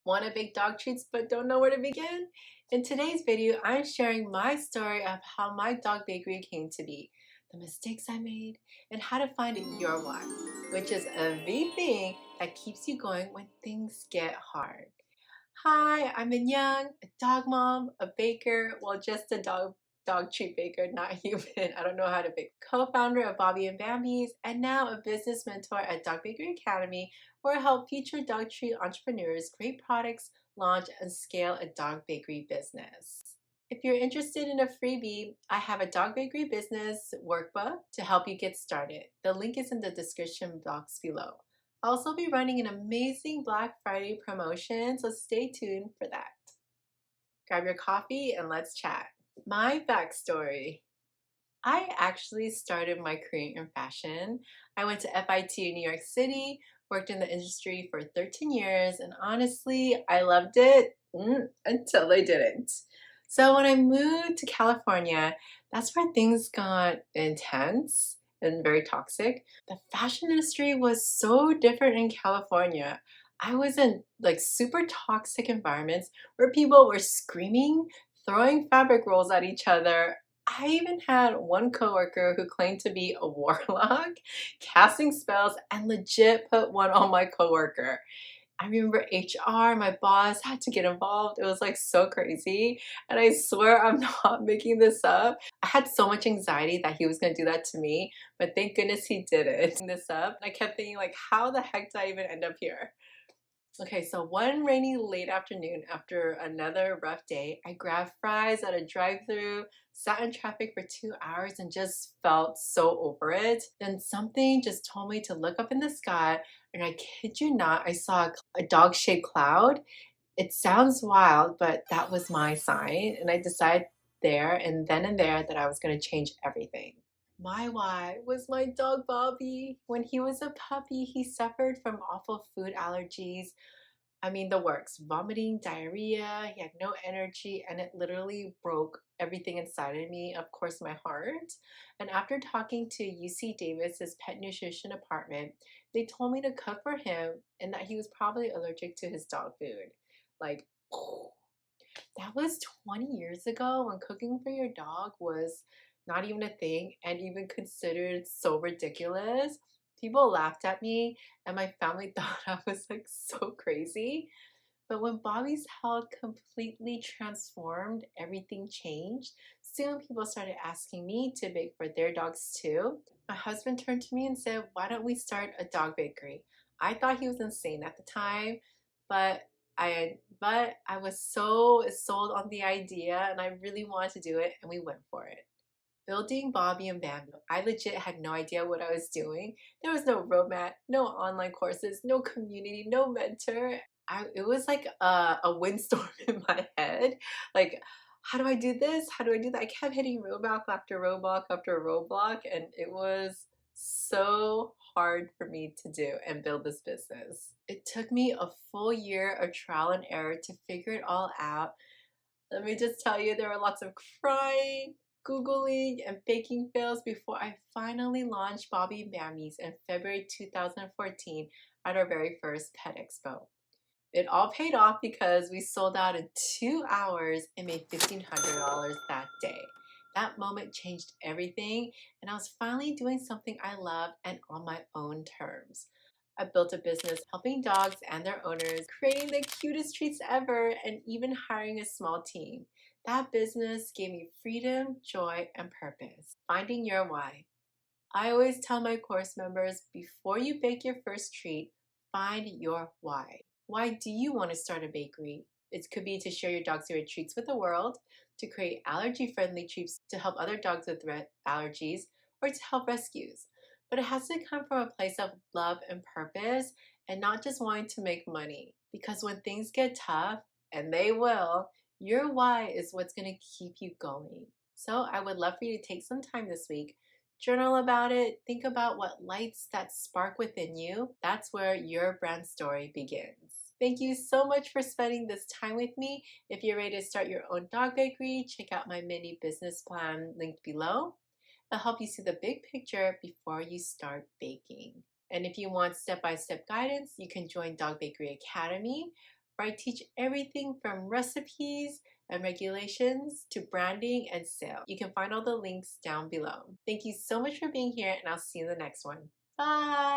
Want to bake dog treats but don't know where to begin? In today's video, I'm sharing my story of how my dog bakery came to be, the mistakes I made, and how to find your why, which is the thing that keeps you going when things get hard. Hi, I'm Minyoung, a dog mom, a baker, well, just a dog treat baker, not human. I don't know how to bake. Co-founder of Bobby and Bambi's, and now a business mentor at Dog Bakery Academy, where I help future dog treat entrepreneurs create products, launch, and scale a dog bakery business. If you're interested in a freebie, I have a dog bakery business workbook to help you get started. The link is in the description box below. I'll also be running an amazing Black Friday promotion, so stay tuned for that. Grab your coffee and let's chat. My backstory. I actually started my career in fashion. I went to FIT in New York City, worked in the industry for 13 years, and honestly, I loved it until I didn't. So when I moved to California, that's where things got intense and very toxic. The fashion industry was so different in California. I was in like super toxic environments where people were screaming, throwing fabric rolls at each other. I even had one coworker who claimed to be a warlock, casting spells, and legit put one on my coworker. I remember HR, my boss, had to get involved. It was like so crazy. And I swear I'm not making this up. I had so much anxiety that he was going to do that to me, but thank goodness he didn't. This up. I kept thinking like, how the heck did I even end up here? Okay, so one rainy late afternoon after another rough day, I grabbed fries at a drive-thru, sat in traffic for 2 hours, and just felt so over it. Then something just told me to look up in the sky, and I kid you not, I saw a dog-shaped cloud. It sounds wild, but that was my sign, and I decided there and there that I was going to change everything. My why was my dog Bobby. When he was a puppy, he suffered from awful food allergies. I mean, the works vomiting, diarrhea, he had no energy, and it literally broke everything inside of me, of course, my heart. And after talking to UC Davis's pet nutrition department, they told me to cook for him and that he was probably allergic to his dog food. Like, that was 20 years ago when cooking for your dog was not even a thing and even considered so ridiculous. People laughed at me and my family thought I was like so crazy. But when Bobby's health completely transformed, everything changed. Soon people started asking me to bake for their dogs too. My husband turned to me and said, "Why don't we start a dog bakery?" I thought he was insane at the time, but I was so sold on the idea and I really wanted to do it and we went for it. Building Bobby and Bamboo, I legit had no idea what I was doing. There was no roadmap, no online courses, no community, no mentor. It was like a windstorm in my head. Like, how do I do this? How do I do that? I kept hitting roadblock after roadblock after roadblock, and it was so hard for me to do and build this business. It took me a full year of trial and error to figure it all out. Let me just tell you, there were lots of crying, Googling, and baking fails before I finally launched Bobby and Bambies in February 2014 at our very first pet expo. It all paid off because we sold out in 2 hours and made $1,500 that day. That moment changed everything, and I was finally doing something I love and on my own terms. I built a business helping dogs and their owners, creating the cutest treats ever, and even hiring a small team. That business gave me freedom, joy, and purpose. Finding your why. I always tell my course members before you bake your first treat, find your why. Why do you want to start a bakery? It could be to share your dog's favorite treats with the world, to create allergy friendly treats to help other dogs with allergies, or to help rescues. But it has to come from a place of love and purpose and not just wanting to make money. Because when things get tough, and they will, your why is what's going to keep you going. So I would love for you to take some time this week. Journal about it. Think about what lights that spark within you. That's where your brand story begins. Thank you so much for spending this time with me. If you're ready to start your own dog bakery, check out my mini business plan linked below. It'll help you see the big picture before you start baking. And if you want step-by-step guidance, you can join Dog Bakery Academy. where I teach everything from recipes and regulations to branding and sales. You can find all the links down below. Thank you so much for being here, and I'll see you in the next one. Bye!